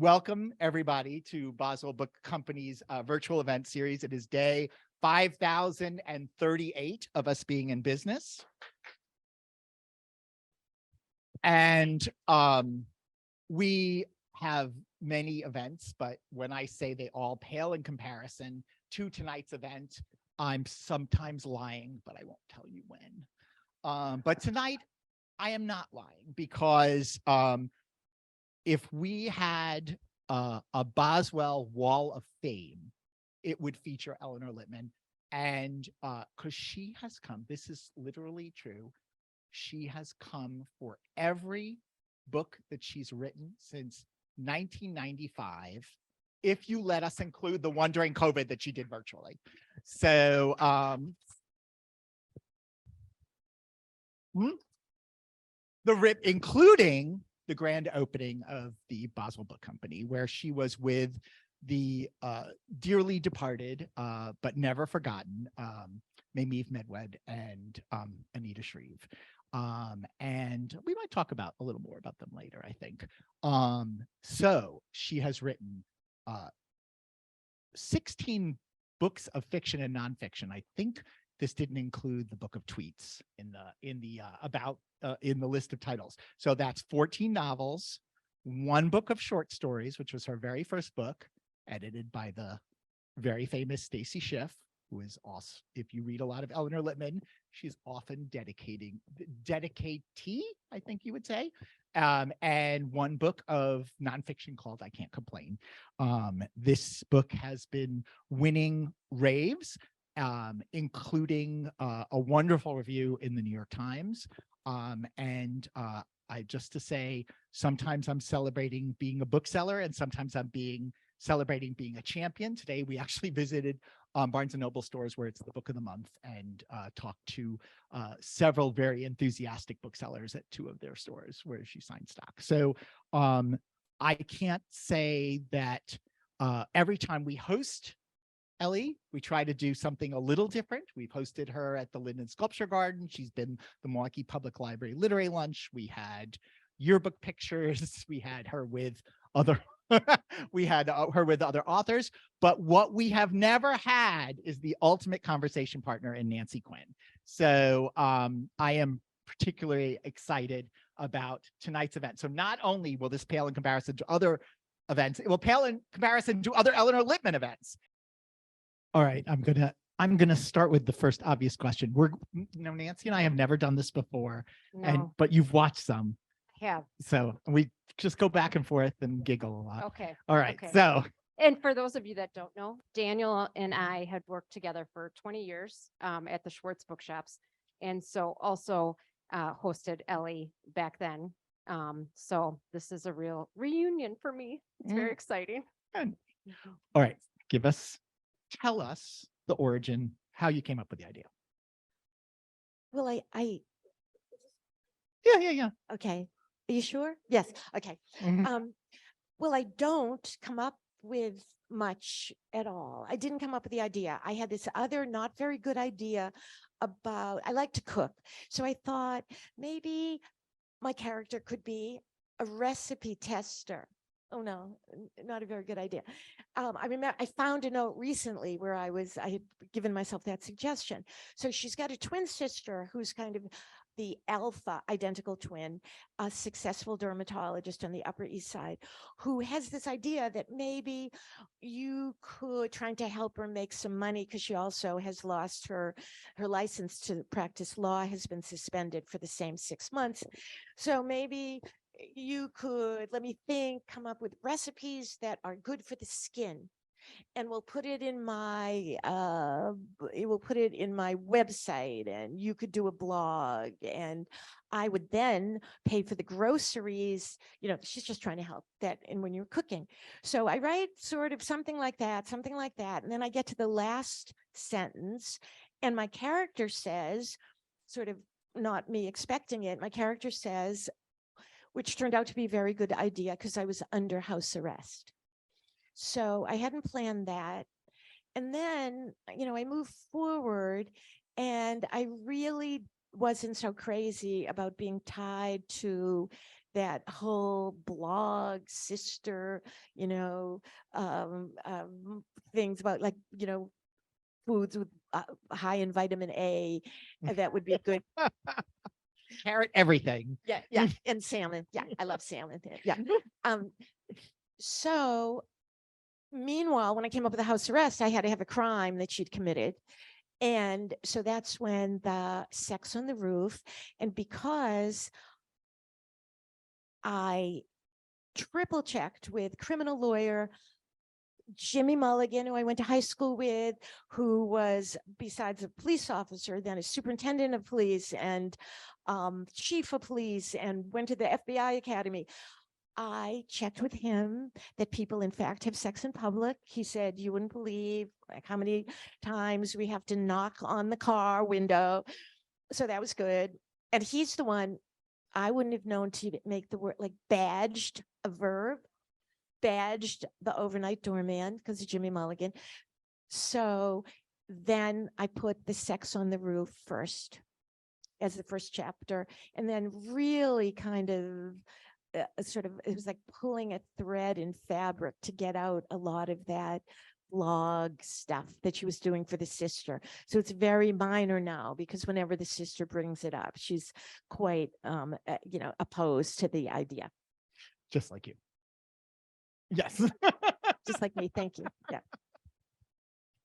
welcome everybody to Boswell Book Company's virtual event series. It is day 5,038 of us being in business. And we have many events, but when I say they all pale in comparison to tonight's event, I'm sometimes lying, but I won't tell you when. But tonight, I am not lying, because if we had a Boswell Wall of Fame, it would feature Elinor Lipman. And because she has come, this is literally true, she has come for every book that she's written since 1995, if you let us include the one during COVID that she did virtually. So including the grand opening of the Boswell Book Company, where she was with the dearly departed but never forgotten Maymeave Medwed and Anita Shreve. And we might talk about a little more about them later, I think. So she has written 16 books of fiction and nonfiction. I think this didn't include the book of tweets in the list of titles. So that's 14 novels, one book of short stories, which was her very first book, edited by the very famous Stacy Schiff, who is also, if you read a lot of Elinor Lipman, she's often dedicatee, I think you would say, and one book of nonfiction called I Can't Complain. This book has been winning raves, including a wonderful review in the New York Times. I just to say, sometimes I'm celebrating being a bookseller, and sometimes I'm celebrating being a champion. Today, we actually visited Barnes & Noble stores where it's the book of the month, and talked to several very enthusiastic booksellers at two of their stores where she signed stock. So I can't say that every time we host Ellie, we try to do something a little different. We've hosted her at the Linden Sculpture Garden. She's been the Milwaukee Public Library Literary Lunch. We had yearbook pictures. We had her with other her with other authors. But what we have never had is the ultimate conversation partner in Nancy Quinn. So I am particularly excited about tonight's event. So not only will this pale in comparison to other events, it will pale in comparison to other Elinor Lipman events. All right, I'm gonna start with the first obvious question. Nancy and I have never done this before, but you've watched some. Have. So we just go back and forth and giggle a lot. Okay. All right. Okay. So. And for those of you that don't know, Daniel and I had worked together for 20 years at the Schwartz bookshops, and so also hosted Ellie back then. So this is a real reunion for me. It's very exciting. Good. All right, tell us the origin, how you came up with the idea. Well, Yeah. Okay. Are you sure? Yes. Okay. Well, I don't come up with much at all. I didn't come up with the idea. I had this other not very good idea about, I like to cook. So I thought maybe my character could be a recipe tester. Oh no, not a very good idea. I remember I found a note recently where I had given myself that suggestion. So she's got a twin sister who's kind of the alpha identical twin, a successful dermatologist on the Upper East Side, who has this idea that maybe you could, trying to help her make some money, because she also has lost her license to practice law, has been suspended for the same 6 months. So maybe you could, let me think, come up with recipes that are good for the skin, and we'll put it in my website, and you could do a blog, and I would then pay for the groceries. She's just trying to help that. And when you're cooking, so I write sort of something like that, and then I get to the last sentence, and my character says, sort of not me expecting it, my character says, which turned out to be a very good idea because I was under house arrest. So I hadn't planned that. And then, I moved forward, and I really wasn't so crazy about being tied to that whole blog sister, things about like, foods with high in vitamin A, that would be good. Carrot everything. Yeah. And salmon. Yeah. I love salmon. Yeah. So meanwhile, when I came up with the house arrest, I had to have a crime that she'd committed. And so that's when the sex on the roof, and because I triple checked with criminal lawyer Jimmy Mulligan, who I went to high school with, who was, besides a police officer, then a superintendent of police and chief of police, and went to the FBI Academy. I checked with him that people, in fact, have sex in public. He said, you wouldn't believe like how many times we have to knock on the car window. So that was good. And he's the one, I wouldn't have known to make the word like badged a verb, badged the overnight doorman because of Jimmy Mulligan. So then I put the sex on the roof first as the first chapter, and then really kind of it was like pulling a thread in fabric to get out a lot of that blog stuff that she was doing for the sister. So it's very minor now, because whenever the sister brings it up, she's quite, opposed to the idea. Just like you. Yes. Just like me. Thank you. Yeah.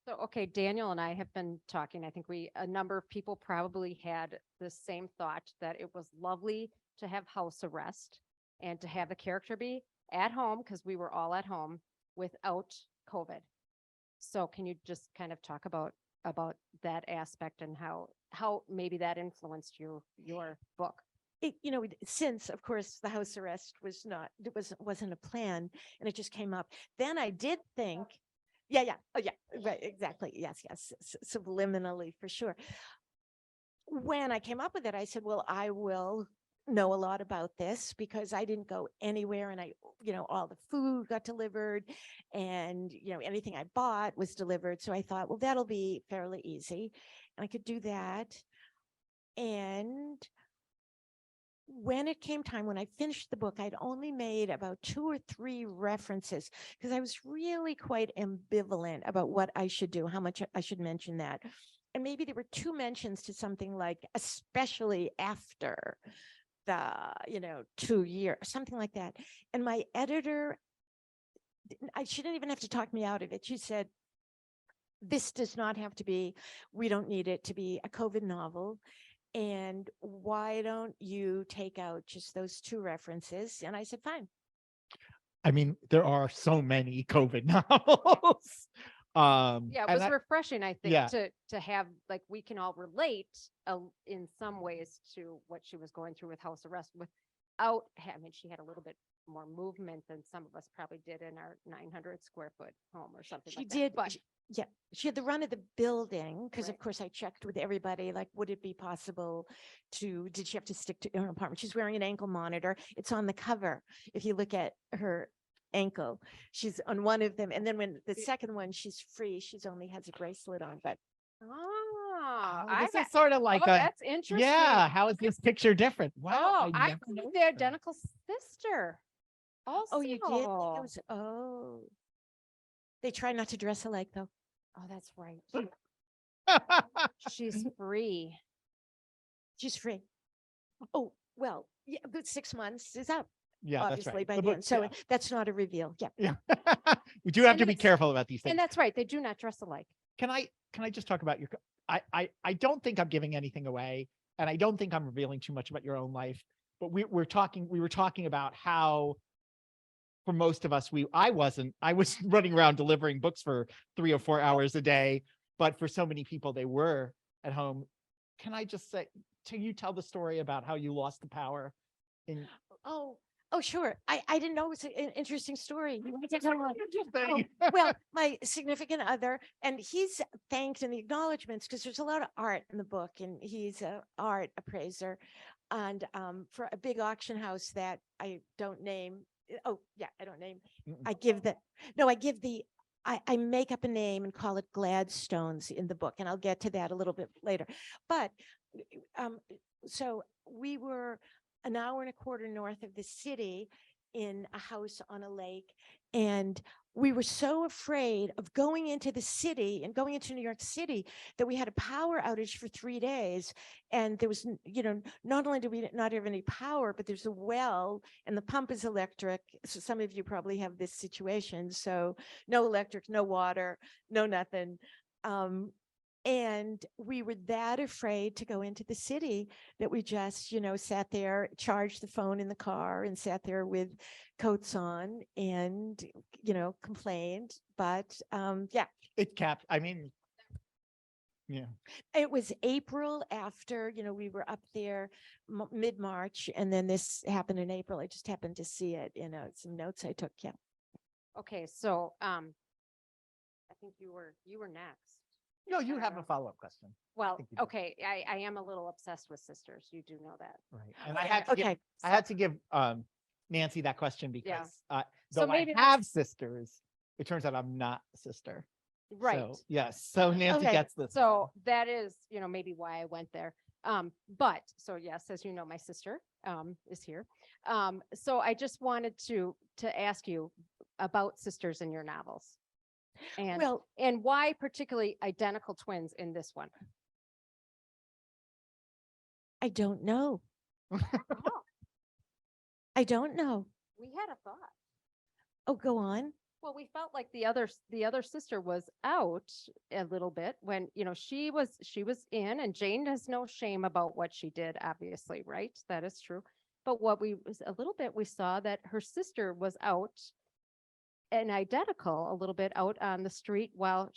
So, okay, Daniel and I have been talking. I think a number of people probably had the same thought, that it was lovely to have house arrest and to have the character be at home, because we were all at home without COVID. So can you just kind of talk about that aspect and how maybe that influenced your book? Since of course the house arrest wasn't a plan, and it just came up, then I did think, right, exactly, yes, subliminally, for sure. When I came up with it, I said, well, I will know a lot about this because I didn't go anywhere, and all the food got delivered, and anything I bought was delivered. So I thought, well, that'll be fairly easy, and I could do that. And when it came time, when I finished the book, I'd only made about 2 or 3 references because I was really quite ambivalent about what I should do, how much I should mention that. And maybe there were 2 mentions to something like, especially after the, 2 years, something like that. And my editor, she didn't even have to talk me out of it. She said, this does not have to be, we don't need it to be a COVID novel. And why don't you take out just those 2 references? And I said, fine. I mean, there are so many COVID novels. Yeah, it was refreshing, I think, yeah. to have, like, we can all relate in some ways to what she was going through with house arrest without having, she had a little bit more movement than some of us probably did in our 900 square foot home or something like that. She did, but she had the run of the building because, Right. of course, I checked with everybody, like, would it be possible did she have to stick to her apartment? She's wearing an ankle monitor. It's on the cover. If you look at her ankle, she's on one of them. And then when the second one, she's free. She's only has a bracelet on, but. This is sort of like that's interesting. Yeah. How is this picture different? Wow. I see the identical sister. Also. Oh, you did? They try not to dress alike, though. Oh, that's right. She's free. She's free. Oh, well, yeah, but 6 months is up. Yeah, obviously, that's right. by then. So that's not a reveal. Yeah. We do have to be careful about these things. And that's right. They do not dress alike. Can I just talk about I don't think I'm giving anything away, and I don't think I'm revealing too much about your own life, but we were talking about how, for most of us, I was running around delivering books for 3 or 4 hours a day, but for so many people, they were at home. Can I just say, can you tell the story about how you lost the power in? Oh, sure. I didn't know it was an interesting story. Interesting. Well, my significant other, and he's thanked in the acknowledgements because there's a lot of art in the book, and he's an art appraiser, and for a big auction house that I don't name. Oh, yeah, I don't name. I make up a name and call it Gladstones in the book, and I'll get to that a little bit later. But um, so we were an hour and a quarter north of the city in a house on a lake. And we were so afraid of going into the city and going into New York City that we had a power outage for 3 days. And there was, not only do we not have any power, but there's a well and the pump is electric. So some of you probably have this situation. So no electric, no water, no nothing. And we were that afraid to go into the city that we just, sat there, charged the phone in the car and sat there with coats on and, complained. But yeah, It capped, I mean, yeah. it was April after, we were up there mid-March, and then this happened in April. I just happened to see it in some notes I took. Yeah. Okay, so I think you were next. No, you have a follow-up question. Well, think you do. okay, I am a little obsessed with sisters. You do know that. Right. And Okay, I had to give Nancy that question because So though maybe I have sisters, it turns out I'm not a sister. Right. So, yes. So Nancy Okay, gets this. So that is, maybe why I went there. But so yes, as you know, my sister is here. So I just wanted to ask you about sisters in your novels. And Well, and why particularly identical twins in this one? I don't know. Oh, I don't know. we had a thought. Oh, go on. Well, we felt like the other sister was out a little bit when, she was in, and Jane has no shame about what she did, obviously, right? That is true. But what we saw that her sister was out and identical a little bit out on the street while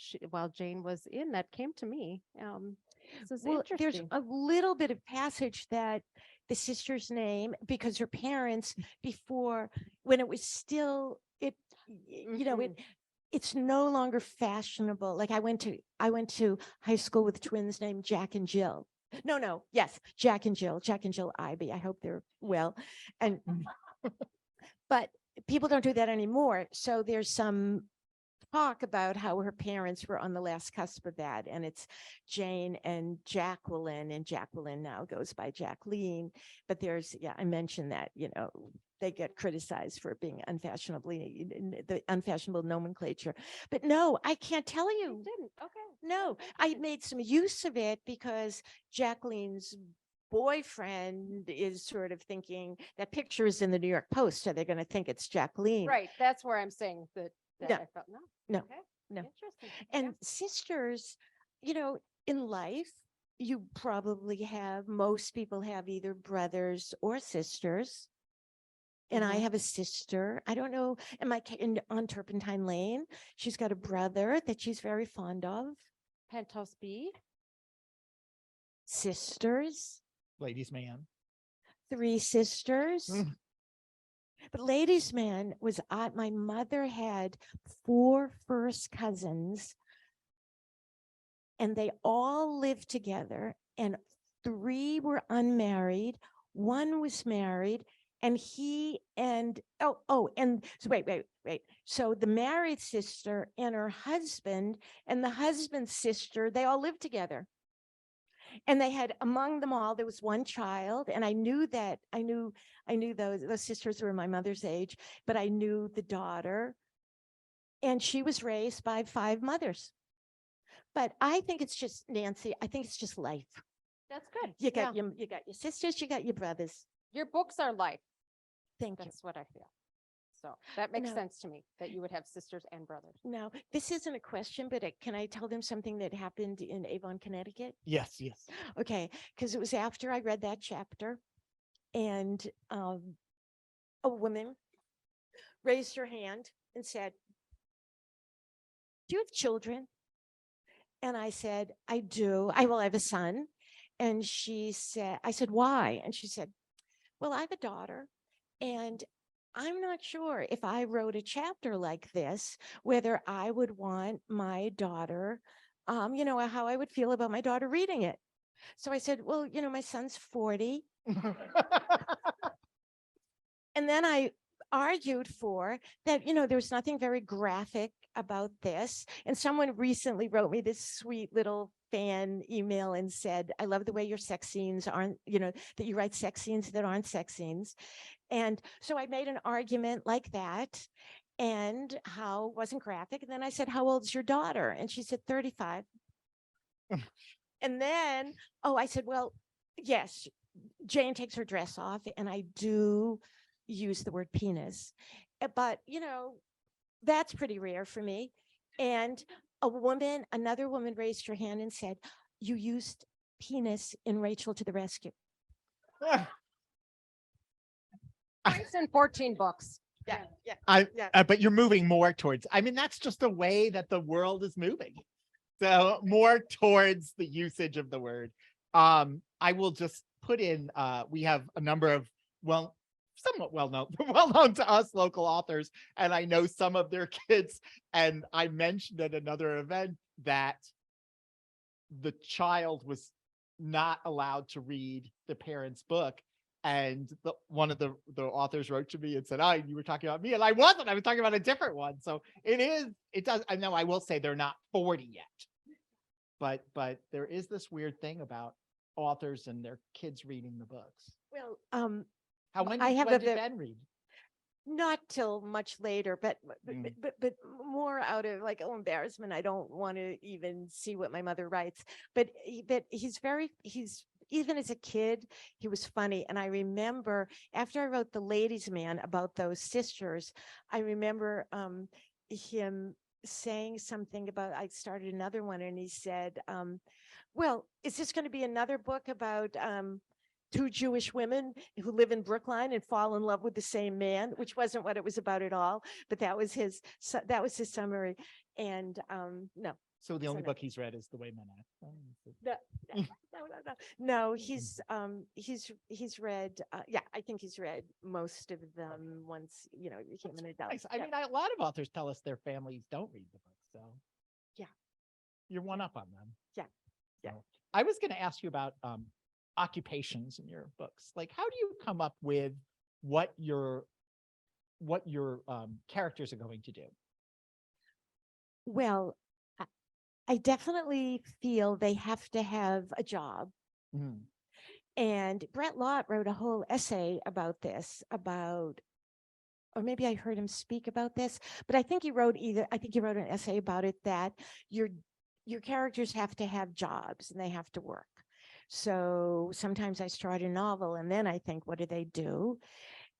Jane was in. That came to me. This is Well, there's interesting. a little bit of passage that the sister's name, because her parents before, when it was still, it's no longer fashionable. Like I went to high school with twins named Jack and Jill. Yes, Jack and Jill Ivy. I hope they're well. And but people don't do that anymore. So there's some talk about how her parents were on the last cusp of that. And it's Jane and Jacqueline, and Jacqueline now goes by Jacqueline. But I mentioned that, they get criticized for being the unfashionable nomenclature. But no, I can't tell You you. didn't. Okay. No, I made some use of it because Jacqueline's boyfriend is sort of thinking that picture is in the New York Post, so they're going to think it's Jacqueline. Right. That's where I'm saying that No, I felt no. no, Okay. no. Interesting. And sisters, in life, you probably most people have either brothers or sisters. And I Mhm. have a sister. I don't know, on Turpentine Lane? She's got a brother that she's very fond of. Penthouse B. Sisters, Ladies' man. 3 sisters. Mm. But ladies' man was my mother had 4 first cousins, and they all lived together, and 3 were unmarried. 1 was married, and and so wait. So the married sister and her husband and the husband's sister, they all lived together. And they had, among them all, there was 1 child, and I knew those sisters were my mother's age, but I knew the daughter, and she was raised by 5 mothers. But I think it's just, Nancy, I think it's just life. That's good. You got your sisters, you got your brothers. Your books are life. Thank you. That's what I feel. So that makes No. sense to me that you would have sisters and brothers. No, this isn't a question, but can I tell them something that happened in Avon, Connecticut? Yes. Okay, because it was after I read that chapter, and a woman raised her hand and said, "Do you have children?" And I said, "I do. I have a son." And I said, "Why?" And she said, "Well, I have a daughter, and I'm not sure if I wrote a chapter like this, whether I would want my daughter, how I would feel about my daughter reading it." So I said, "Well, my son's 40." And then I argued for that, there's nothing very graphic about this. And someone recently wrote me this sweet little fan email and said, I love the way your sex scenes aren't, that you write sex scenes that aren't sex scenes. And so I made an argument like that, and how wasn't graphic. And then I said, how old's your daughter? And she said, 35. And then, I said, well, yes, Jane takes her dress off, and I do use the word penis. But, that's pretty rare for me. And another woman raised her hand and said, you used penis in Rachel to the Rescue. Twice in 14 books. Yeah. But you're moving more towards, that's just the way that the world is moving. So more towards the usage of the word. I will just put in, we have a number of, somewhat well-known to us local authors, and I know some of their kids. And I mentioned at another event that the child was not allowed to read the parent's book. And one of the authors wrote to me and said, you were talking about me. And I was talking about a different one. So it does. I know, I will say they're not 40 yet, but there is this weird thing about authors and their kids reading the books. Well, when I have did Ben read? Not till much later, but more out of embarrassment. I don't want to even see what my mother writes. But he's even as a kid, he was funny. And I remember after I wrote The Ladies' Man about those sisters, I remember him saying something about, I started another one, and he said, well, is this going to be another book about two Jewish women who live in Brookline and fall in love with the same man, which wasn't what it was about at all, but that was his summary. And no. So the only book he's read is The Way Men Act. No, he's read, I think he's read most of them once, he became an adult. Nice. A lot of authors tell us their families don't read the book, so. Yeah. You're one up on them. Yeah. So, I was going to ask you about occupations in your books. How do you come up with what your characters are going to do? Well, I definitely feel they have to have a job. Mm. And Brett Lott wrote a whole essay about this, or maybe I heard him speak about this, but I think he wrote an essay about it, that your characters have to have jobs and they have to work. So sometimes I start a novel and then I think, what do they do?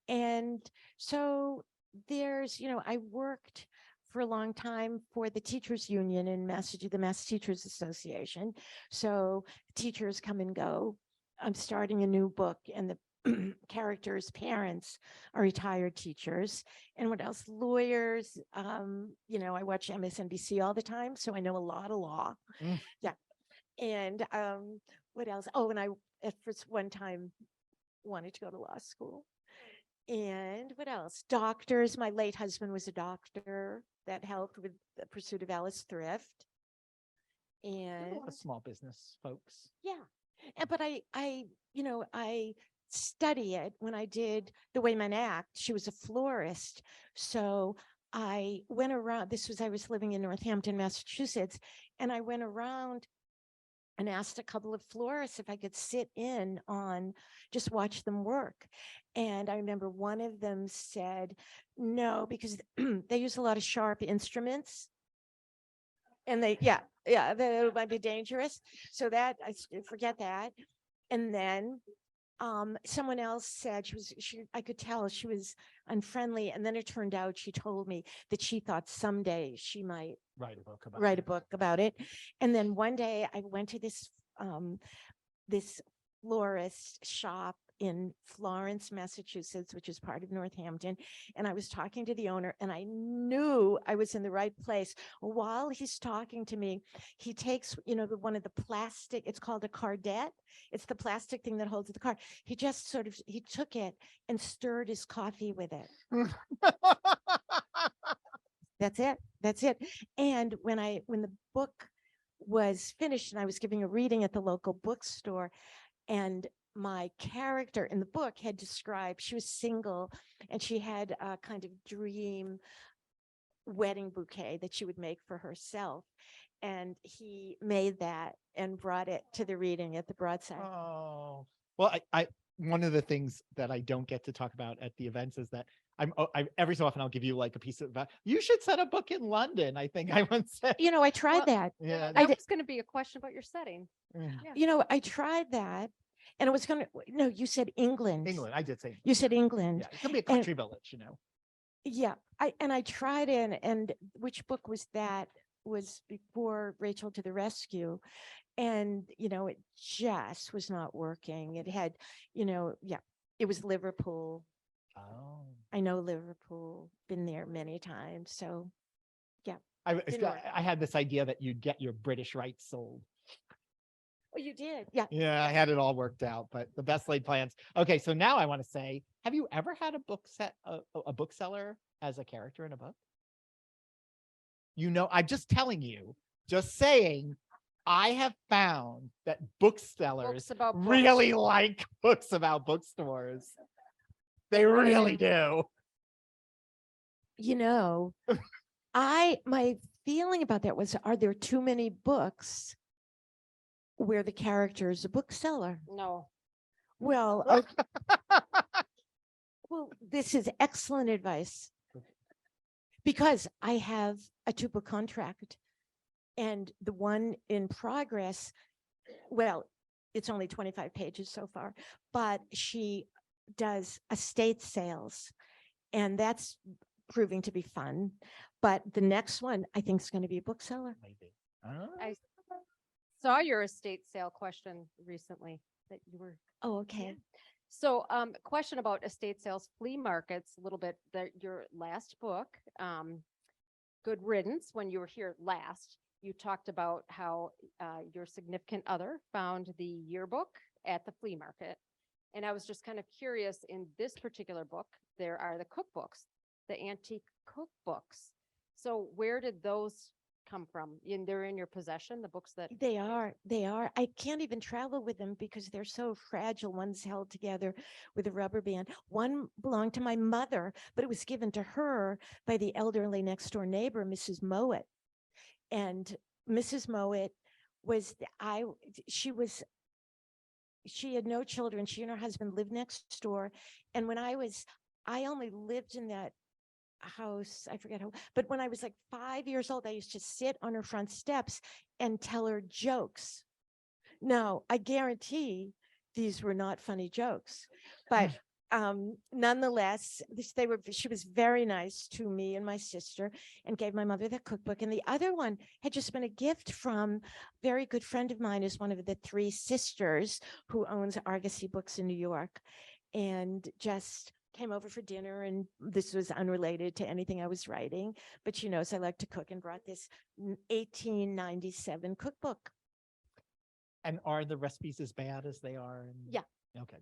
And so there's, I worked for a long time for the teachers union in the Mass Teachers Association. So teachers come and go. I'm starting a new book, and the characters' parents are retired teachers. And what else? Lawyers. I watch MSNBC all the time, so I know a lot of law. Mm. Yeah. And what else? Oh, and I at first one time wanted to go to law school. And what else? Doctors. My late husband was a doctor. That helped with the pursuit of Alice Thrift. And a lot of small business folks. Yeah. But I study it. When I did The Way Men Act, she was a florist. So I went around, I was living in Northampton, Massachusetts, and I went around and asked a couple of florists if I could sit in on, just watch them work. And I remember one of them said, no, because they use a lot of sharp instruments. And they might be dangerous. So that, I forget that. And then someone else said I could tell she was unfriendly. And then it turned out she told me that she thought someday she might write a book about it. And then one day I went to this florist shop in Florence, Massachusetts, which is part of Northampton. And I was talking to the owner, and I knew I was in the right place. While he's talking to me, he takes, one of the plastic, it's called a cardette. It's the plastic thing that holds the card. He just he took it and stirred his coffee with it. That's it. And when the book was finished and I was giving a reading at the local bookstore, and my character in the book had described, she was single and she had a kind of dream wedding bouquet that she would make for herself. And he made that and brought it to the reading at the Broadside. Oh, well, I one of the things that I don't get to talk about at the events is that I every so often I'll give you like a piece of you should set a book in London. I think I once said. You know, I tried Well, that. Yeah. That was going to be a question about your setting. Yeah. Yeah. You know, I tried that, and it was going to, no, you said England. England. I did say. You said England. Yeah, it could be a And- country village, you know. Yeah, I tried it, and which book was that? Was before Rachel to the Rescue, and you know, it just was not working. It had, you know, yeah, it was Liverpool. Oh. I know Liverpool, been there many times. So I work. I had this idea that you'd get your British rights sold. oh, you did, yeah. Yeah, I had it all worked out, but the best laid plans. Okay, so now I want to say, have you ever had a bookseller as a character in a book? You know, I'm just telling you, just saying, I have found that booksellers Books about books. really like books about bookstores. They really do. You know, my feeling about that was, are there too many books where the character is a bookseller? No. Well, well, this is excellent advice, because I have a 2-book contract, and the one in progress, well, it's only 25 pages so far, but she does estate sales, and that's proving to be fun. But the next one, I think, is going to be a bookseller. Maybe. Oh. I saw your estate sale question recently that you were. Oh, okay. So, question about estate sales, flea markets, a little bit, your last book, Good Riddance, when you were here last, you talked about how your significant other found the yearbook at the flea market. And I was just kind of curious, in this particular book, there are the cookbooks, the antique cookbooks. So where did those come from? They're in your possession, the books that. They are. I can't even travel with them because they're so fragile. One's held together with a rubber band. One belonged to my mother, but it was given to her by the elderly next door neighbor, Mrs. Mowat. And Mrs. Mowat was, she had no children. She and her husband lived next door. And when I only lived in that house, I forget how, but when I was like 5 years old, I used to sit on her front steps and tell her jokes. Now, I guarantee these were not funny jokes, but nonetheless, she was very nice to me and my sister, and gave my mother the cookbook. And the other one had just been a gift from a very good friend of mine, is one of the 3 sisters who owns Argosy Books in New York, and just came over for dinner. And this was unrelated to anything I was writing, but she knows I like to cook, and brought this 1897 cookbook. And are the recipes as bad as they are? Yeah. Okay.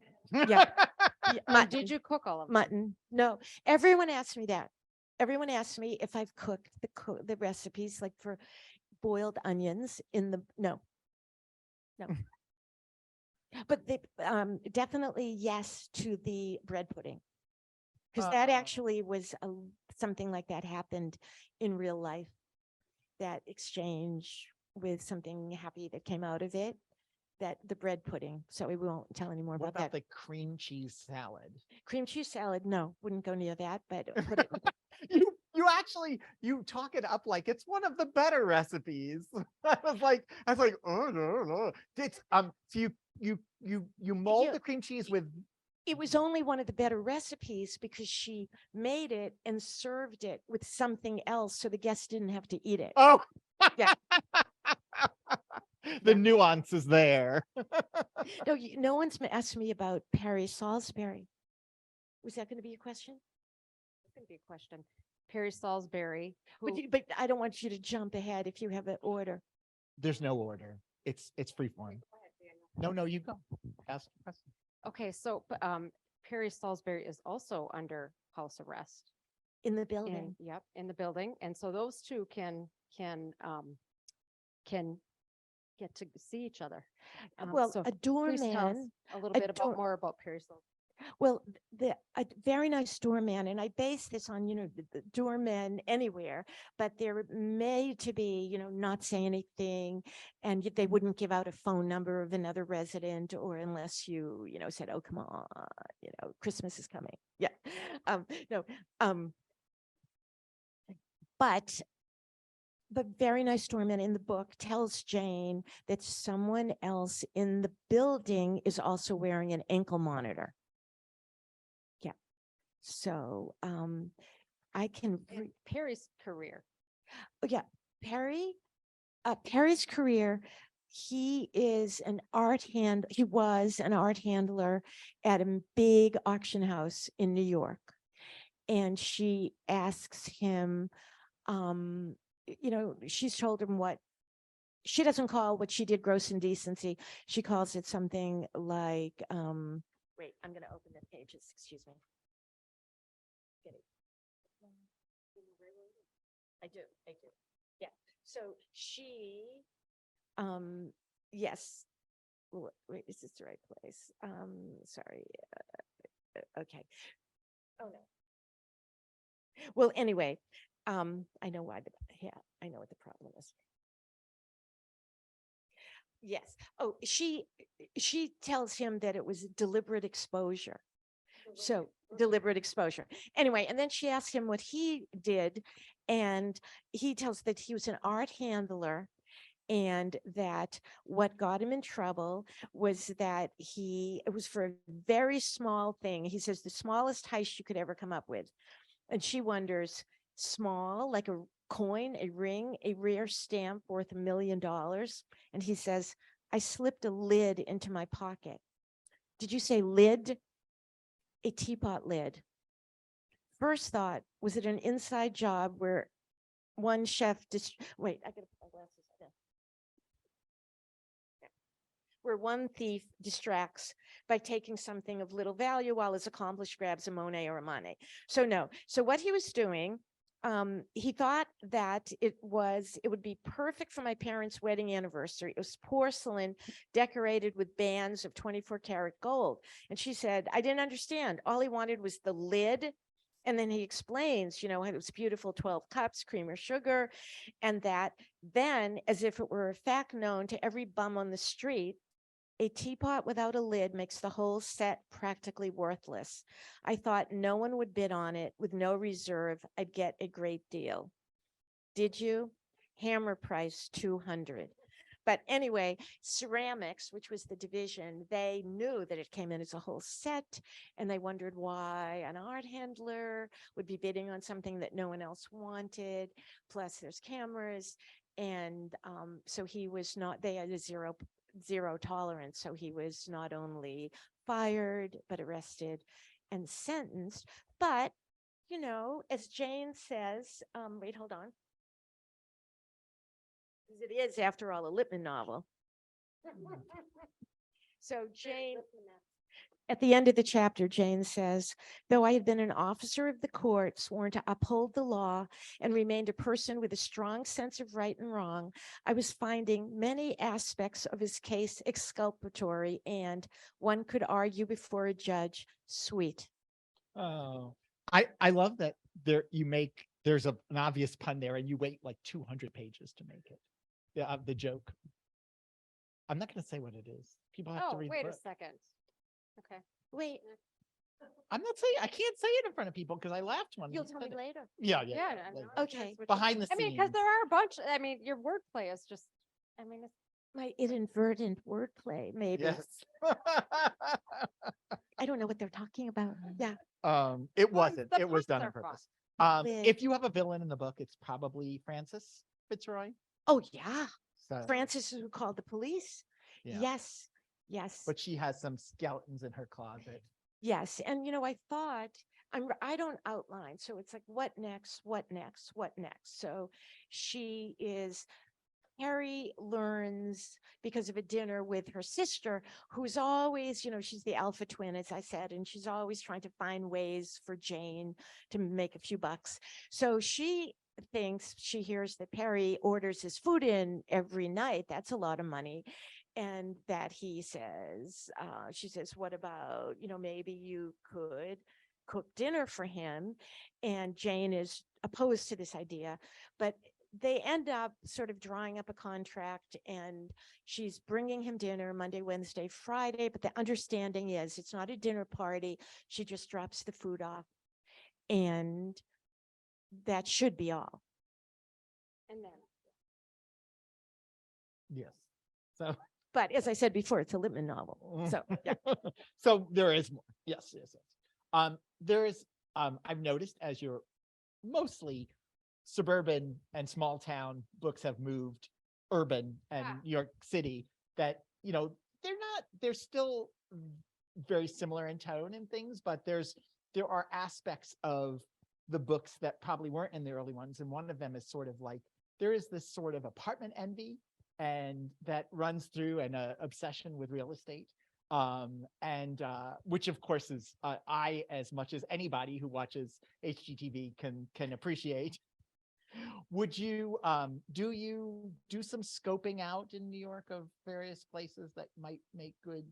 Yeah. Did you cook all of them? Mutton? No. Everyone asks me that. Everyone asks me if I've cooked the recipes, like for boiled onions in the, no. But they definitely yes to the bread pudding, because that actually was something like that happened in real life. That exchange with something happy that came out of it, that the bread pudding. So we won't tell any more What about about that. the cream cheese salad? Cream cheese salad, no, wouldn't go near that, but put it, you talk it up like it's one of the better recipes. I was like, oh no. It's so you mold the cream cheese with. it was only one of the better recipes because she made it and served it with something else, so the guests didn't have to eat it. Oh. Yeah. The nuance is there. No, no one's asked me about Perry Salisbury. Was that going to be a question? It's going to be a question. Perry Salisbury. But I don't want you to jump ahead if you have an order. There's no order. It's free form. No, you go. Ask a question. Okay, so Perry Salisbury is also under house arrest. In the building. Yep, in the building. And so those two can get to see each other. Well, So a please tell us doorman, a little bit door- more about Perry Salisbury. Well, a very nice doorman, and I base this on, the doormen anywhere, but they're made to be, not say anything, and yet they wouldn't give out a phone number of another resident, or unless you, said, "Oh, come on, Christmas is coming." Yeah. No. But very nice doorman in the book tells Jane that someone else in the building is also wearing an ankle monitor. So I can Perry's career. yeah, Perry's career, he was an art handler at a big auction house in New York. And she asks him, she's told him what she doesn't call what she did gross indecency. She calls it something like, wait, I'm going to open the pages, excuse me. I do. Yeah. So she, yes. Wait, is this the right place? Sorry. Okay. Oh no. Well, anyway, I know why I know what the problem is. Yes. Oh, she tells him that it was deliberate exposure. So deliberate exposure. Anyway, and then she asked him what he did, and he tells that he was an art handler, and that what got him in trouble was that it was for a very small thing. He says the smallest heist you could ever come up with. And she wonders, small, like a coin, a ring, a rare stamp worth $1 million. And he says, I slipped a lid into my pocket. Did you say lid? A teapot lid. First thought, was it an inside job where one chef wait, I gotta put my glasses on. Where one thief distracts by taking something of little value while his accomplice grabs a Monet or a Manet. So no. So what he was doing, he thought that it would be perfect for my parents' wedding anniversary. It was porcelain decorated with bands of 24 karat gold. And she said, I didn't understand. All he wanted was the lid. And then he explains, it was beautiful 12 cups, cream or sugar. And that then, as if it were a fact known to every bum on the street, a teapot without a lid makes the whole set practically worthless. I thought no one would bid on it. With no reserve, I'd get a great deal. Did you? Hammer price, $200. But anyway, ceramics, which was the division, they knew that it came in as a whole set, and they wondered why an art handler would be bidding on something that no one else wanted. Plus there's cameras. And so he was not, they had a zero tolerance. So he was not only fired, but arrested and sentenced. But, as Jane says, wait, hold on. It is, after all, a Lipman novel. So Jane, at the end of the chapter, Jane says, though I had been an officer of the court, sworn to uphold the law, and remained a person with a strong sense of right and wrong, I was finding many aspects of his case exculpatory and, one could argue before a judge, sweet. Oh, I love that there's an obvious pun there, and you wait like 200 pages to make it. Yeah, the joke. I'm not going to say what it is. People have to read. Wait a second. Okay. Wait, I'm not saying, I can't say it in front of people because I laughed when you'll tell me later. Yeah. Yeah. later. Okay. Behind the I mean, scenes. because there are a bunch. I mean, your wordplay is just. I mean, it's, My inadvertent wordplay, maybe. Yes. I don't know what they're talking about. Yeah. It wasn't. the It was puns done on are fun. purpose. If you have a villain in the book, it's probably Francis Fitzroy. Oh, yeah. So, Francis, who called the police. yeah. Yes. But she has some skeletons in her closet. Yes. And, I thought, I don't outline. So it's like, what next? So Harry learns because of a dinner with her sister, who's always, she's the alpha twin, as I said, and she's always trying to find ways for Jane to make a few bucks. So she hears that Perry orders his food in every night. That's a lot of money. And that he says, she says, what about, maybe you could cook dinner for him. And Jane is opposed to this idea, but they end up sort of drawing up a contract, and she's bringing him dinner Monday, Wednesday, Friday. But the understanding is it's not a dinner party. She just drops the food off, and that should be all. And then Yes. So, But as I said before, it's a Lipman novel. So yeah. so there is more. Yes, yes, yes. There is, I've noticed as you're mostly suburban and small town books have moved urban and New York City, that, they're still very similar in tone and things, but there are aspects of the books that probably weren't in the early ones. And one of them is sort of like, there is this sort of apartment envy, and that runs through an obsession with real estate. Which of course is, I, as much as anybody who watches HGTV can appreciate. Would you, do you do some scoping out in New York of various places that might make good,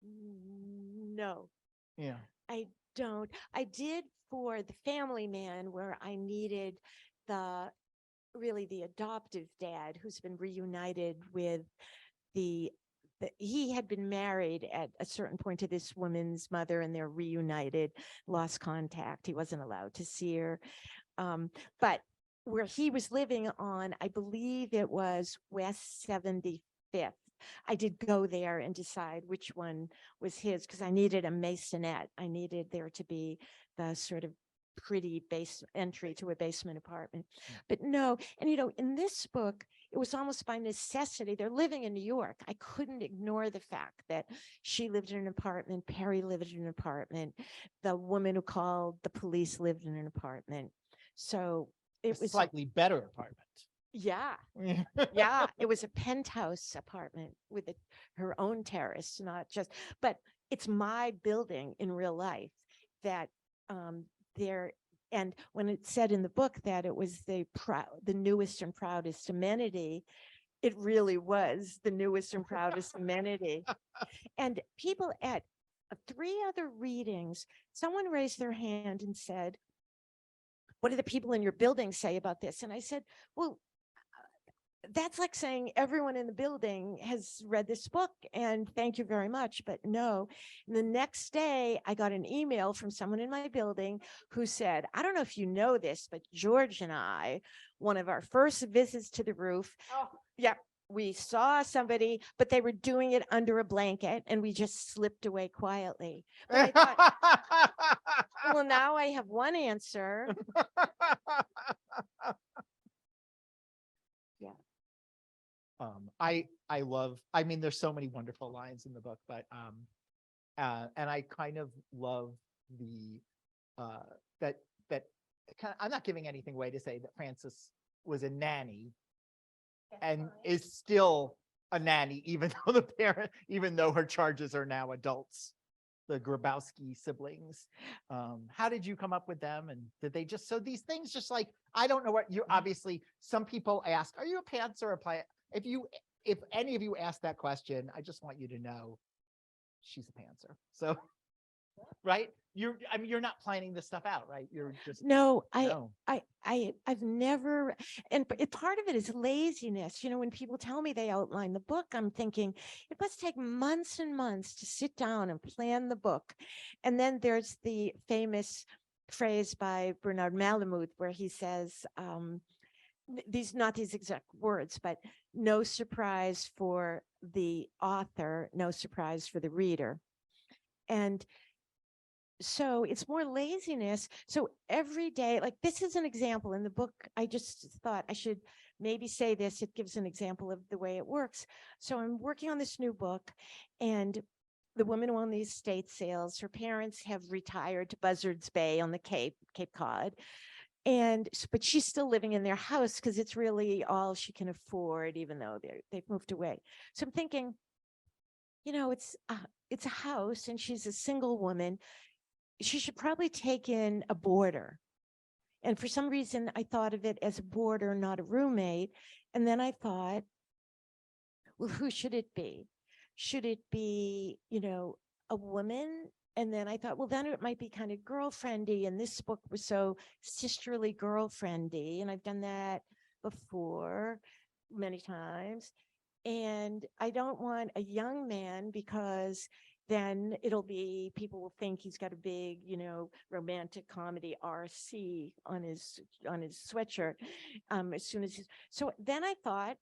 No, yeah. I don't. I did for The Family Man, where I needed really the adoptive dad who's been reunited with he had been married at a certain point to this woman's mother, and they're reunited, lost contact. He wasn't allowed to see her. But where he was living on, I believe it was West 75th. I did go there and decide which one was his, because I needed a masonette. I needed there to be the sort of pretty base entry to a basement apartment. But no, and in this book, it was almost by necessity. They're living in New York. I couldn't ignore the fact that she lived in an apartment, Perry lived in an apartment, the woman who called the police lived in an apartment. So it was slightly better apartment. Yeah. Yeah. It was a penthouse apartment with her own terrace, not just, but it's my building in real life that there. And when it said in the book that it was the newest and proudest amenity, it really was the newest and proudest amenity. And people at 3 other readings, someone raised their hand and said, what do the people in your building say about this? And I said, well, that's like saying everyone in the building has read this book and thank you very much. But no, the next day I got an email from someone in my building who said, I don't know if you know this, but George and I, one of our first visits to the roof, we saw somebody, but they were doing it under a blanket and we just slipped away quietly. But I thought, well, now I have one answer. I love, I mean, there's so many wonderful lines in the book, but and I kind of love the that I'm not giving anything away to say that Frances was a nanny and is still a nanny, even though her charges are now adults, the Grabowski siblings. How did you come up with them? And did they just, so these things just like, I don't know what you, obviously some people ask, are you a pantser or a plant? If any of you ask that question, I just want you to know she's a pantser. So, right? You're not planning this stuff out, right? You're just no. I've never, and part of it is laziness. When people tell me they outline the book, I'm thinking it must take months and months to sit down and plan the book. And then there's the famous phrase by Bernard Malamud where he says, not these exact words, but no surprise for the author, no surprise for the reader. And so it's more laziness. So every day, like this is an example in the book. I just thought I should maybe say this. It gives an example of the way it works. So I'm working on this new book, and the woman who owned the estate sales, her parents have retired to Buzzards Bay on the Cape Cod. But she's still living in their house because it's really all she can afford, even though they've moved away. So I'm thinking, it's a house and she's a single woman. She should probably take in a boarder. And for some reason, I thought of it as a boarder, not a roommate. And then I thought, well, who should it be? Should it be, a woman? And then I thought, well, then it might be kind of girlfriendy. And this book was so sisterly girlfriendy. And I've done that before many times. And I don't want a young man because then people will think he's got a big, romantic comedy RC on his sweatshirt. As soon as so then I thought,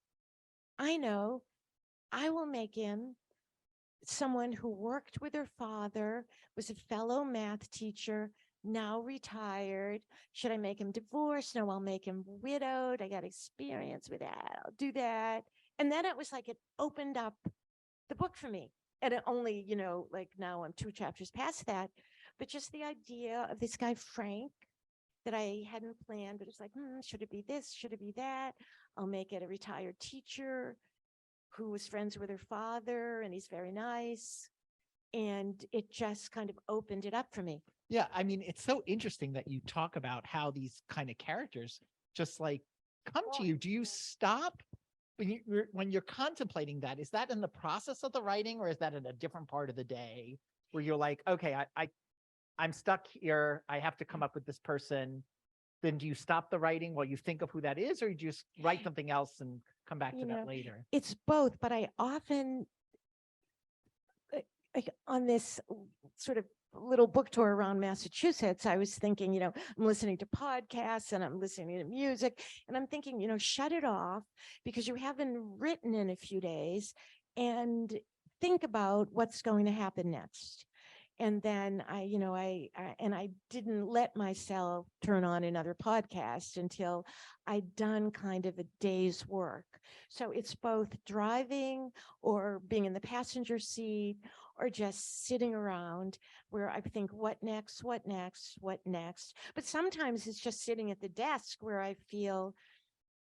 I know, I will make him someone who worked with her father, was a fellow math teacher, now retired. Should I make him divorced? No, I'll make him widowed. I got experience with that. I'll do that. And then it was like it opened up the book for me. And it only, like now I'm 2 chapters past that. But just the idea of this guy, Frank, that I hadn't planned, but it's like, should it be this? Should it be that? I'll make it a retired teacher who was friends with her father, and he's very nice. And it just kind of opened it up for me. Yeah, I mean, it's so interesting that you talk about how these kind of characters just like come to you. Do you stop when you're contemplating that? Is that in the process of the writing, or is that in a different part of the day where you're like, okay, I'm stuck here, I have to come up with this person? Then do you stop the writing while you think of who that is, or you just write something else and come back to that later? It's both, but I often, on this sort of little book tour around Massachusetts, I was thinking, I'm listening to podcasts and I'm listening to music, and I'm thinking, shut it off because you haven't written in a few days, and think about what's going to happen next. And then I didn't let myself turn on another podcast until I'd done kind of a day's work. So it's both driving or being in the passenger seat or just sitting around where I think, what next, what next, what next? But sometimes it's just sitting at the desk where I feel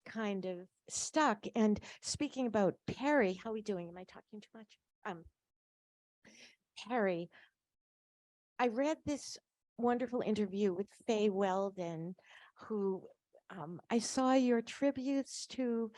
kind of stuck. And speaking about Perry, how are we doing? Am I talking too much? Perry, I read this wonderful interview with Faye Weldon, who I saw your tributes to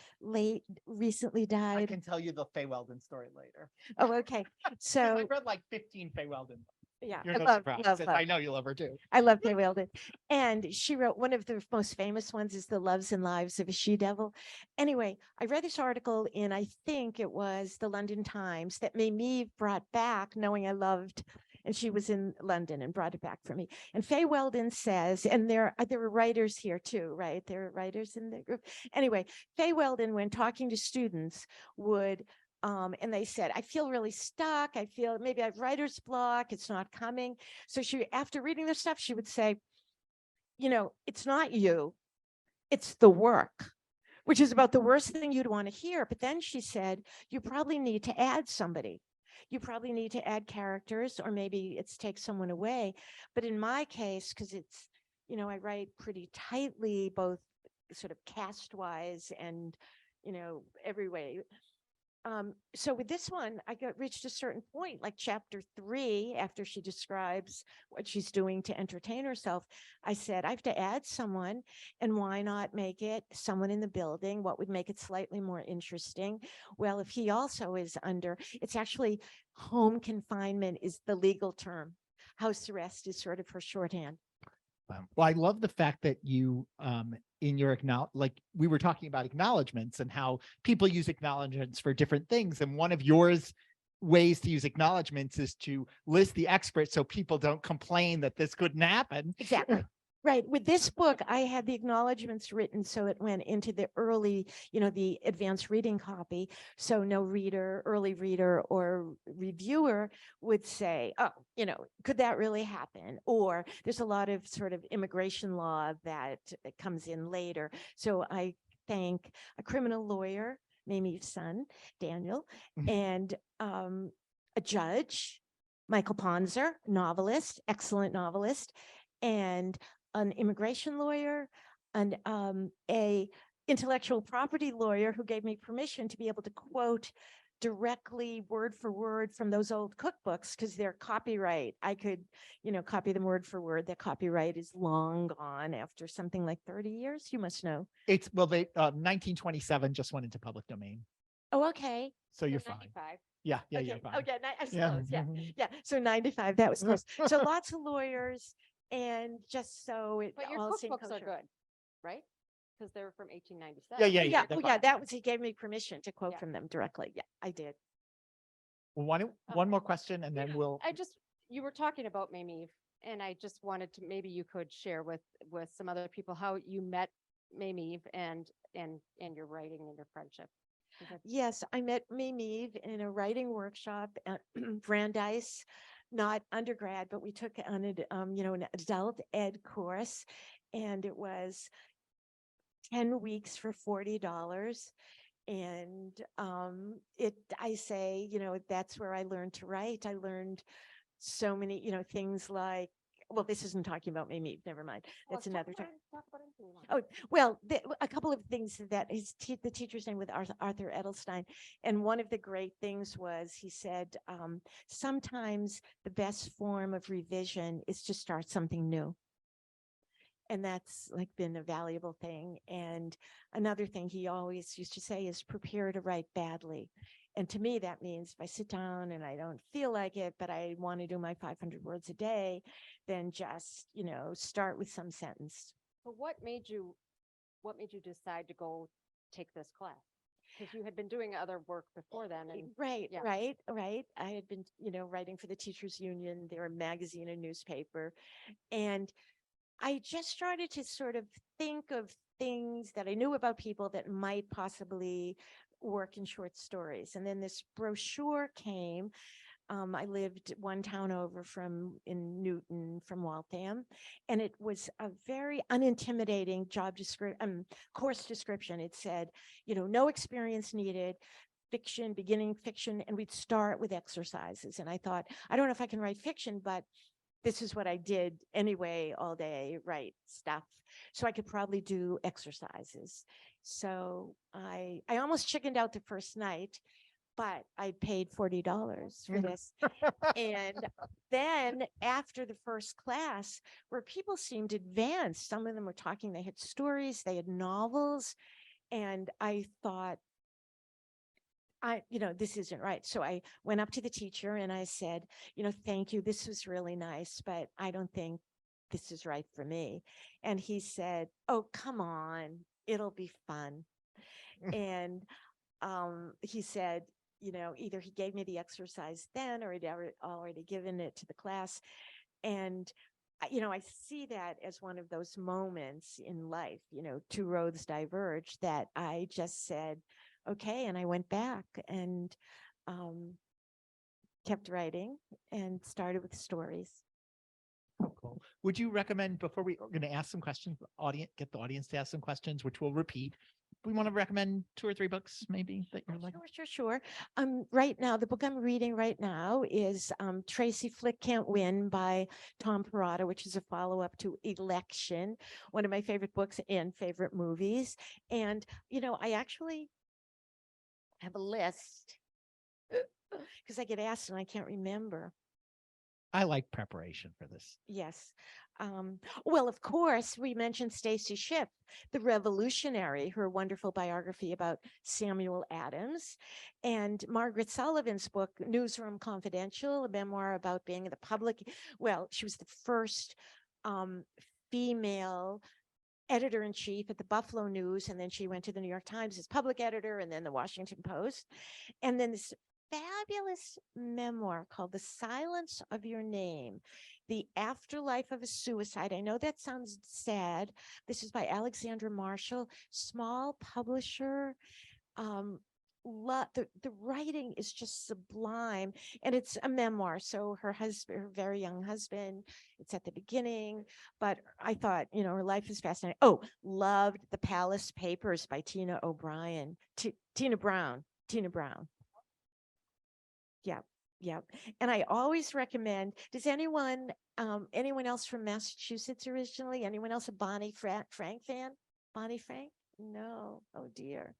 recently died. I can tell you the Faye Weldon story later. Oh, okay. So I've read like 15 Faye Weldon. Yeah, You're no surprise, 'cause I know you love her too. I love Faye Weldon. And she wrote one of the most famous ones is The Loves and Lives of a She-Devil. Anyway, I read this article in, I think it was the London Times, that made me brought back knowing I loved, and she was in London and brought it back for me. And Faye Weldon says, and there were writers here too, right? There are writers in the group. Anyway, Faye Weldon, when talking to students, would and they said, I feel really stuck. I feel maybe I have writer's block. It's not coming. So she, after reading their stuff, she would say, it's not you, it's the work, which is about the worst thing you'd want to hear. But then she said, you probably need to add somebody. You probably need to add characters, or maybe it's take someone away. But in my case, because it's, I write pretty tightly, both sort of cast wise and, every way. So with this one, I reached a certain point, like chapter 3, after she describes what she's doing to entertain herself. I said, I have to add someone, and why not make it someone in the building? What would make it slightly more interesting? Well, if he also is it's actually home confinement is the legal term. House arrest is sort of her shorthand. Well, I love the fact that you, in your like we were talking about acknowledgements and how people use acknowledgements for different things. And one of yours ways to use acknowledgements is to list the experts so people don't complain that this couldn't happen. Exactly. Right. With this book, I had the acknowledgements written so it went into the early, the advanced reading copy. So no reader, early reader, or reviewer would say, oh, could that really happen? Or there's a lot of sort of immigration law that comes in later. So I thank a criminal lawyer, Mamie's son, Daniel, and a judge, Michael Ponzer, novelist, excellent novelist, and an immigration lawyer, and a intellectual property lawyer who gave me permission to be able to quote directly word for word from those old cookbooks, because they're copyright. I could, copy them word for word. Their copyright is long gone after something like 30 years. You must know. It's 1927 just went into public domain. Oh, okay. So you're So fine. 95. Yeah, yeah, Okay, you're fine. okay, I was Yeah. close, yeah, yeah. So 95, that was close. So lots of lawyers, and just so it But your all seemed cookbooks are kosher. good, right? Because they were from 1897. Yeah, yeah, Yeah, yeah. oh they're yeah, fine. that was, he gave me permission to quote Yeah. from them directly. Yeah, I did. Well, one more question and then we'll, You were talking about Mamie, and I just wanted to, maybe you could share with some other people how you met Mamie and your writing and your friendship. 'Cause that's- Yes, I met Mimi in a writing workshop at Brandeis, not undergrad, but we took on an adult ed course, and it was 10 weeks for $40. And I say, that's where I learned to write. I learned so many, things like, well, this isn't talking about Mimi, never mind. Well, That's another time. talk about anything you want. Oh, well, a couple of things that the teacher's name was Arthur Edelstein. And one of the great things was he said, sometimes the best form of revision is to start something new. And that's like been a valuable thing. And another thing he always used to say is prepare to write badly. And to me, that means if I sit down and I don't feel like it, but I want to do my 500 words a day, then just, start with some sentence. But what made you decide to go take this class? Because you had been doing other work before then. And Right, yeah. right. I had been, writing for the Teachers Union, their magazine and newspaper. And I just started to sort of think of things that I knew about people that might possibly work in short stories. And then this brochure came. I lived one town over in Newton from Waltham, and it was a very unintimidating course description. It said, no experience needed, fiction, beginning fiction, and we'd start with exercises. And I thought, I don't know if I can write fiction, but this is what I did anyway all day, write stuff. So I could probably do exercises. So I almost chickened out the first night, but I paid $40 for this. And then after the first class, where people seemed advanced, some of them were talking, they had stories, they had novels. And I thought, this isn't right. So I went up to the teacher and I said, thank you. This was really nice, but I don't think this is right for me. And he said, oh, come on, it'll be fun. And he said, either he gave me the exercise then or he'd already given it to the class. And I see that as one of those moments in life, two roads diverge, that I just said, okay. And I went back and kept writing and started with stories. oh, cool. Would you recommend, before we're going to ask some questions, get the audience to ask some questions, which we'll repeat. We want to recommend 2 or 3 books maybe that you're like. Sure. Right now, the book I'm reading right now is Tracy Flick Can't Win by Tom Perrotta, which is a follow-up to Election, one of my favorite books and favorite movies. And, I actually have a list because I get asked and I can't remember. I like preparation for this. Yes. Well, of course, we mentioned Stacy Schiff, the revolutionary, her wonderful biography about Samuel Adams, and Margaret Sullivan's book, Newsroom Confidential, a memoir about being in the public. Well, she was the first female editor-in-chief at the Buffalo News, and then she went to the New York Times as public editor, and then the Washington Post. And then this fabulous memoir called The Silence of Your Name, The Afterlife of a Suicide. I know that sounds sad. This is by Alexandra Marshall, small publisher. The writing is just sublime, and it's a memoir. So her very young husband, it's at the beginning, but I thought, her life is fascinating. Oh, loved The Palace Papers by Tina Brown. Yeah. And I always recommend, does anyone else from Massachusetts originally? Anyone else a Bonnie Frank fan? Bonnie Frank? No. Oh dear.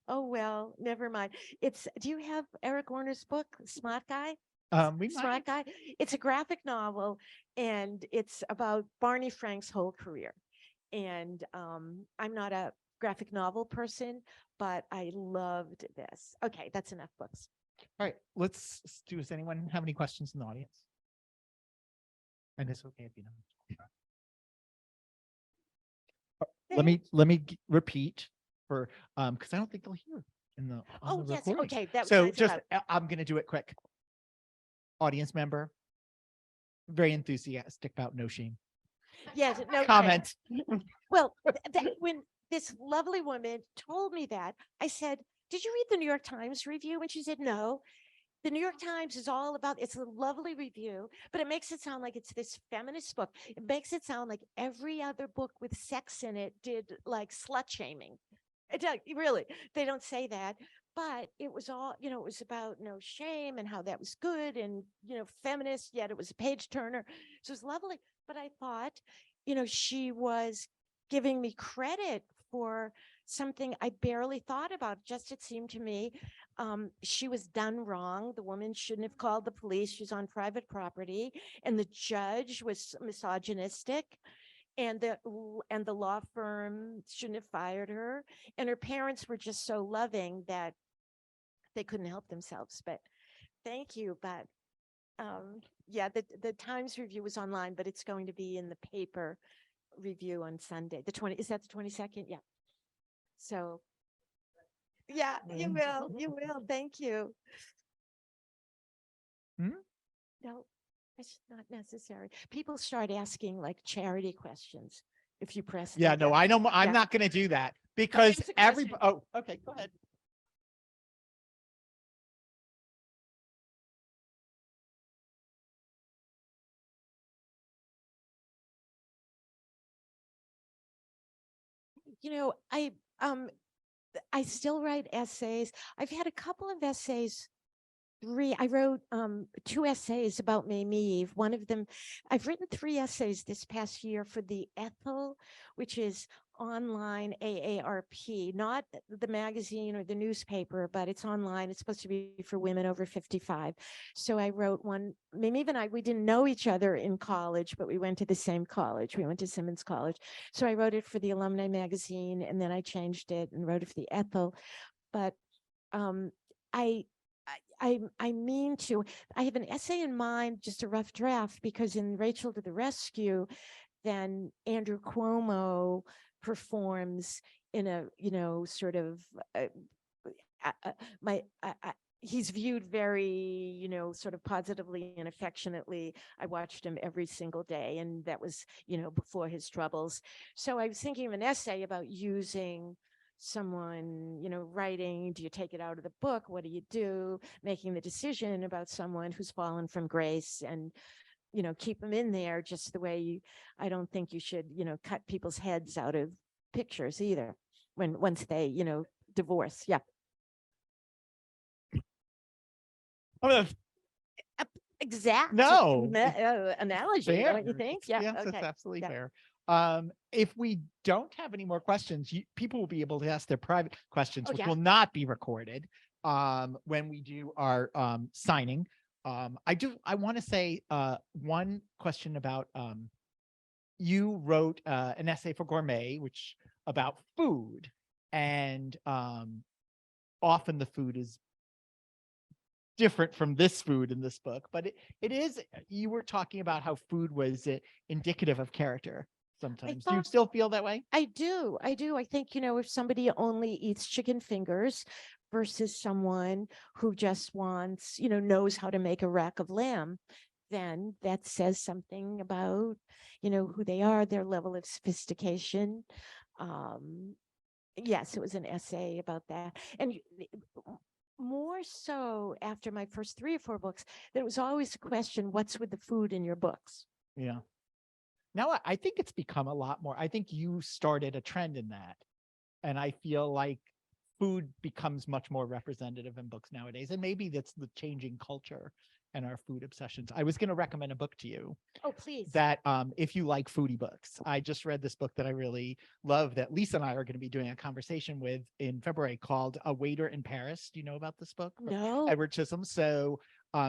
Oh, well, never mind. Do you have Eric Warner's book, Smart Guy? Smart Guy. It's a graphic novel, and it's about Barney Frank's whole career. And I'm not a graphic novel person, but I loved this. Okay, that's enough books. All right, let's do. Does anyone have any questions in the audience? And it's okay if you don't. Let me repeat for because I don't think they'll hear in the on Oh, the yes. recording. Okay, that was So nice just about it. I'm gonna do it quick. Audience member, very enthusiastic about no shame. Yes, no shame. Comment. Well, when this lovely woman told me that, I said, "Did you read the New York Times review?" And she said, "No." The New York Times is all about, it's a lovely review, but it makes it sound like it's this feminist book. It makes it sound like every other book with sex in it did like slut shaming. It does, really, they don't say that, but it was all, it was about no shame and how that was good and, feminist, yet it was a page turner. So it was lovely. But I thought, she was giving me credit for something I barely thought about. Just it seemed to me she was done wrong. The woman shouldn't have called the police. She's on private property, and the judge was misogynistic, and the law firm shouldn't have fired her. And her parents were just so loving that they couldn't help themselves. But thank you. But yeah, the Times review was online, but it's going to be in the paper review on Sunday. Is that the 22nd? Yeah. So yeah, you will. You will. Thank you. Hmm? No, it's not necessary. People start asking like charity questions if you press. Yeah, no, I know. I'm Yeah. not going to do that because here's a every. question. Oh, okay, go ahead. I still write essays. I've had a couple of essays. I wrote 2 essays about May Eve. One of them, I've written 3 essays this past year for the Ethel, which is online AARP, not the magazine or the newspaper, but it's online. It's supposed to be for women over 55. So I wrote one. May Eve and I, we didn't know each other in college, but we went to the same college. We went to Simmons College. So I wrote it for the alumni magazine, and then I changed it and wrote it for the Ethel. But I mean to, I have an essay in mind, just a rough draft, because in Rachel to the Rescue, then Andrew Cuomo performs in a, sort of, he's viewed very, sort of positively and affectionately. I watched him every single day, and that was, before his troubles. So I was thinking of an essay about using someone, writing, do you take it out of the book? What do you do? Making the decision about someone who's fallen from grace, and, keep them in there just the way I don't think you should, cut people's heads out of pictures either once they, divorce. Yeah. Exact No, analogy, fair. don't you think? Yeah. Yes, Okay. it's absolutely Yeah. fair. If we don't have any more questions, people will be able to ask their private questions, Oh, which yeah. will not be recorded when we do our signing. I want to say one question about you wrote an essay for Gourmet, which about food, and often the food is different from this food in this book, but it is, you were talking about how food was indicative of character sometimes. Do you still feel that way? I do. I think, if somebody only eats chicken fingers versus someone who just wants, knows how to make a rack of lamb, then that says something about, who they are, their level of sophistication. Yes, it was an essay about that. And more so after my first 3 or 4 books, that it was always a question, what's with the food in your books? Yeah. Now I think it's become a lot more. I think you started a trend in that. And I feel like food becomes much more representative in books nowadays. And maybe that's the changing culture and our food obsessions. I was going to recommend a book to you. Oh, please. That if you like foodie books, I just read this book that I really love that Lisa and I are going to be doing a conversation with in February called A Waiter in Paris. Do you know about this book? No. Edward Chisholm. So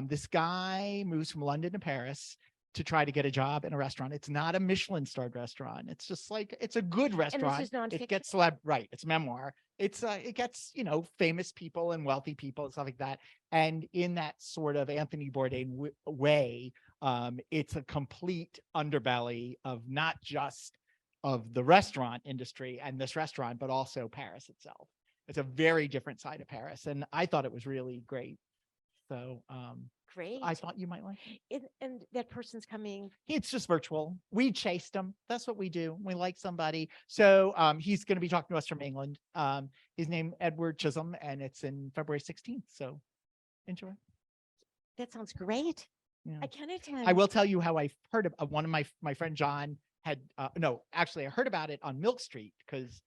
this guy moves from London to Paris, to try to get a job in a restaurant. It's not a Michelin starred restaurant. It's just like, it's a good restaurant. is nonfiction? It gets right. It's memoir. It gets, famous people and wealthy people and stuff like that. And in that sort of Anthony Bourdain way, it's a complete underbelly of not just of the restaurant industry and this restaurant, but also Paris itself. It's a very different side of Paris. And I thought it was really great. So, Great. I thought you might like it. And that person's coming. It's just virtual. We chased him. That's what we do. We like somebody. So he's going to be talking to us from England. His name Edward Chisholm, and it's in February 16th. So enjoy. That sounds great. Yeah. I can attend. I will tell you how I heard of one of my friend John had no, actually I heard about it on Milk Street because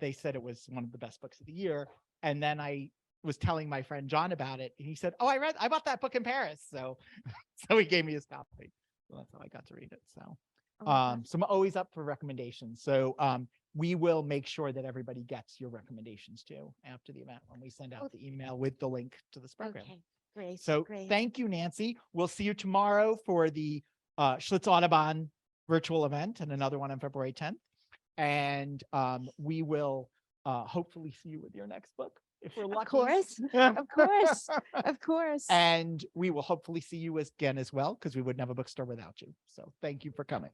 they said it was one of the best books of the year. And then I was telling my friend John about it, and he said, "Oh, I bought that book in Paris." So he gave me his copy. So that's how I got to read it. So so I'm always up for recommendations. So we will make sure that everybody gets your recommendations too after the event when we send out the email with the link to this program. Okay, great. So great. thank you, Nancy. We'll see you tomorrow for the Schlitz Audubon virtual event and another one on February 10th. And we will hopefully see you with your next book if we're lucky. Of course, of course, of course. And we will hopefully see you again as well, because we wouldn't have a bookstore without you. So thank you for coming.